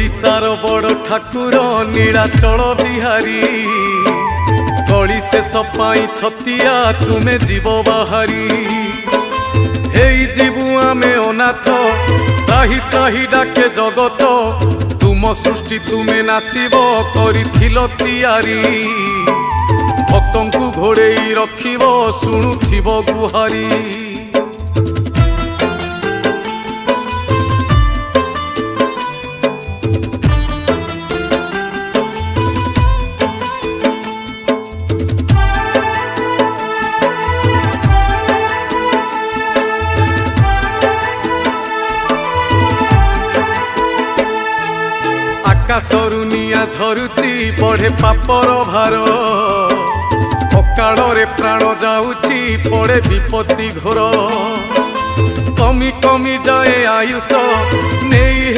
ओडिशार बड़ ठाकुर नीलाचल बिहारी गली से सपाई छतिया तुमे जीव बाहारी हे जीवु आमे अनाथ त्राही त्राही डाके जगत तुम सृष्टि तुमे नासिब करिथिल तियारी भक्तंकु घोड़ेई रखिब शुणुथिब गुहारी आकाशरु निया झरुची बढ़े पापर भार अकाଳରେ प्राण जाऊची पड़े विपत्ति घोर कमी कमी जाए आयुष नहीं